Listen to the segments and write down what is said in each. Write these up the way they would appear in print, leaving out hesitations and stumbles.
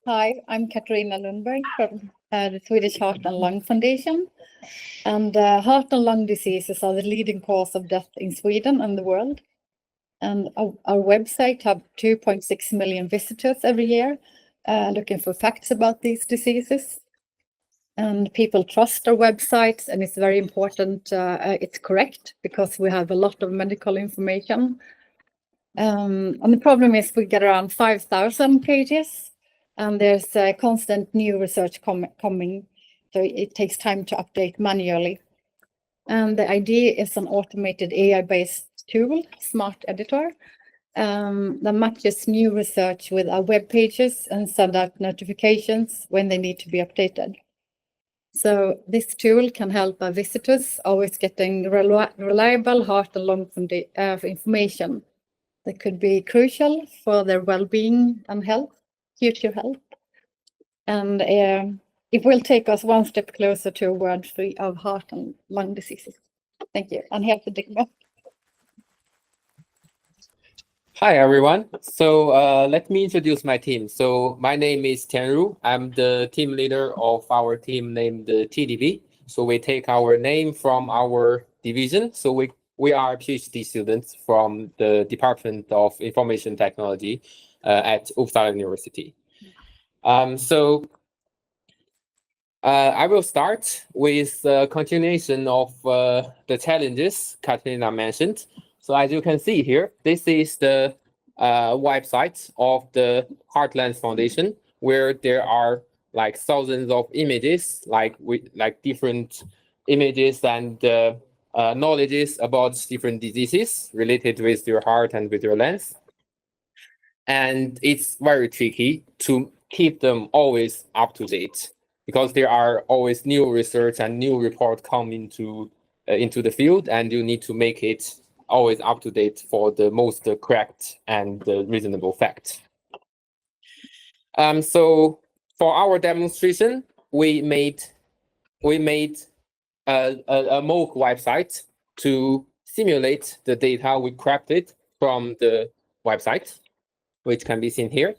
Hi, I'm Katarina Lundberg from the Swedish Heart and Lung Foundation. And heart and lung diseases are the leading cause of death in Sweden and the world. And our website have 2.6 million visitors every year looking for facts about these diseases. And people trust our websites, and it's very important it's correct because we have a lot of medical information. And the problem is we get around 5,000 pages, and there's constant new research coming, so it takes time to update manually. And the idea is an automated AI-based tool, smart editor, that matches new research with our web pages and send out notifications when they need to be updated. So this tool can help our visitors always getting reliable heart and lung information that could be crucial for their well-being and health, future health. And it will take us one step closer to a world free of heart and lung diseases. Thank you. And here's the demo. Hi, everyone. So let me introduce my team. So my name is Tianru. I'm the team leader of our team named TDB. So we take our name from our division. So we are PhD students from the Department of Information Technology at Uppsala University. I will start with the continuation of the challenges Katarina mentioned. So as you can see here, this is the website of the Heartland Foundation, where there are like thousands of images, like different images and knowledges about different diseases related with your heart and with your lungs. And it's very tricky to keep them always up to date, because there are always new research and new reports coming into the field, and you need to make it always up to date for the most correct and reasonable fact. So for our demonstration, we made a mock website to simulate the data we crafted from the website, which can be seen here.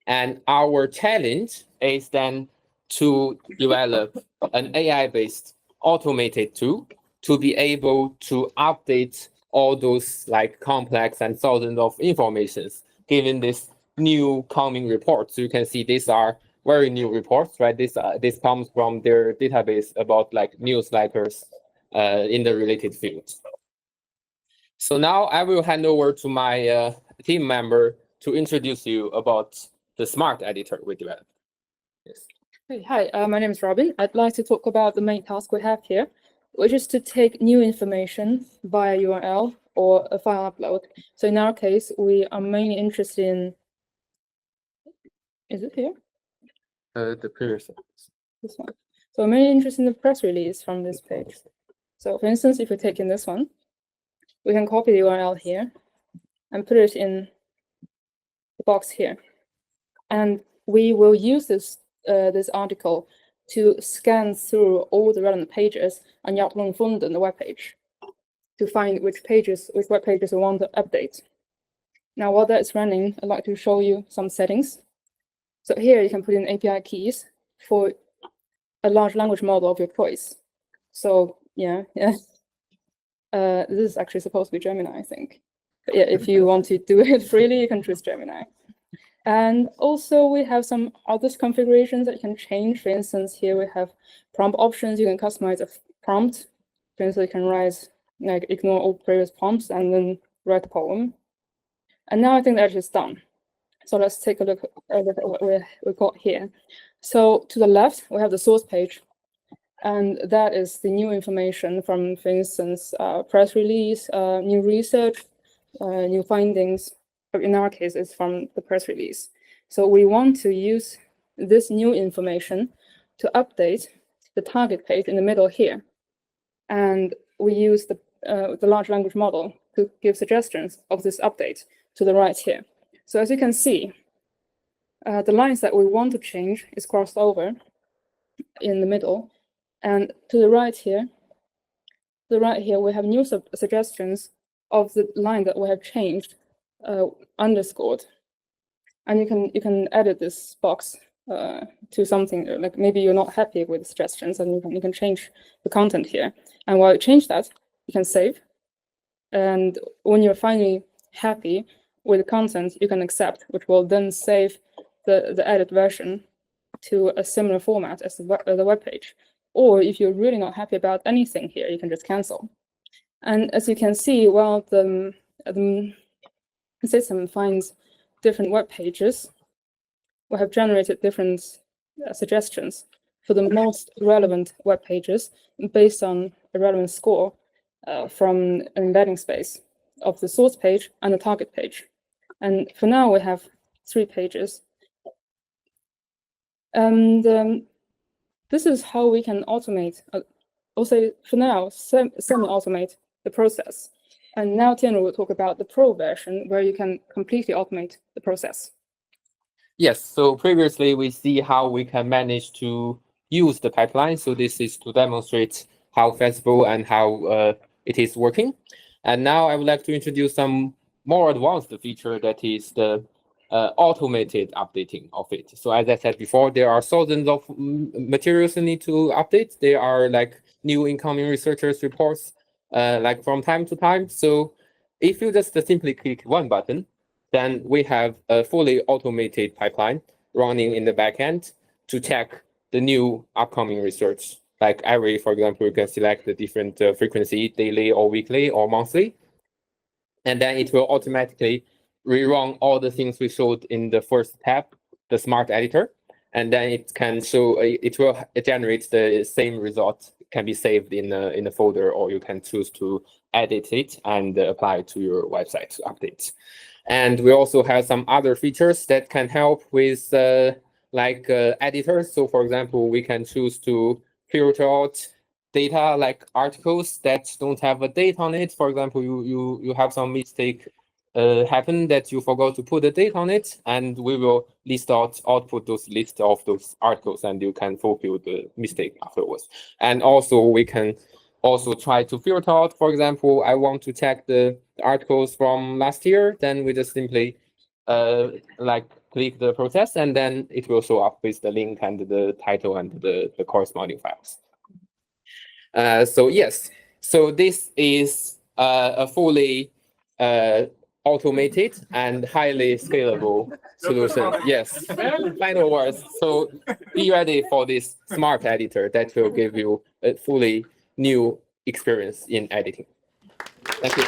And our challenge is then to develop an AI-based automated tool to be able to update all those like complex and thousands of informations given this new coming reports. So you can see these are very new reports, right? This comes from their database about like newsletters in the related fields. So now I will hand over to my team member to introduce you about the smart editor we developed. Yes. Hey, hi, my name is Robin. I'd like to talk about the main task we have here, which is to take new information via URL or a file upload. So in our case, we are mainly interested in, is it here? The previous one. This one. So I'm mainly interested in the press release from this page. So for instance, if we take in this one, we can copy the URL here and put it in the box here. And we will use this article to scan through all the relevant pages on rt-Lungfonden, the webpage, to find which web pages we want to update. Now, while that's running, I'd like to show you some settings. So here you can put in API keys for a large language model of your choice. So yeah. This is actually supposed to be Gemini, I think. But yeah, if you want to do it freely, you can choose Gemini. And also we have some other configurations that you can change. For instance, here we have prompt options. You can customize a prompt. For instance, you can write, like, ignore all previous prompts and then write a poem. And now I think that is done. So let's take a look at what we got here. So to the left, we have the source page. And that is the new information from, for instance, press release, new research, new findings. In our case, it's from the press release. So we want to use this new information to update the target page in the middle here. And we use the large language model to give suggestions of this update to the right here. So as you can see, the lines that we want to change is crossed over in the middle. And to the right here, we have new suggestions of the line that we have changed, underscored. And you can edit this box to something, like maybe you're not happy with the suggestions, and you can change the content here. And while you change that, you can save. And when you're finally happy with the content, you can accept, which will then save the edit version to a similar format as the web page. Or if you're really not happy about anything here, you can just cancel. And as you can see, while the system finds different web pages, we have generated different suggestions for the most relevant web pages based on a relevant score from an embedding space of the source page and the target page. And for now, we have 3 pages. And this is how we can automate, also for now, semi-automate the process. And now Tianru will talk about the pro version, where you can completely automate the process. Yes, so previously we see how we can manage to use the pipeline. So this is to demonstrate how feasible and how it is working. And now I would like to introduce some more advanced feature that is the automated updating of it. So as I said before, there are thousands of materials you need to update. There are like new incoming researchers reports like from time to time. So if you just simply click one button, then we have a fully automated pipeline running in the backend to check the new upcoming research. Like for example, you can select the different frequency, daily or weekly or monthly. And then it will automatically rerun all the things we showed in the first tab, the smart editor. And then it can show, it generate the same result, can be saved in a folder, or you can choose to edit it and apply it to your website to update. And we also have some other features that can help with editors. So for example, we can choose to filter out data like articles that don't have a date on it. For example, you have some mistake happen that you forgot to put a date on it, and we will output those list of those articles, and you can fulfill the mistake afterwards. And also we can also try to filter out, for example, I want to check the articles from last year, then we just simply click the process, and then it will show up with the link and the title and the corresponding files. So yes, so this is a fully automated and highly scalable solution. Yes, final words. So be ready for this smart editor that will give you a fully new experience in editing. Thank you.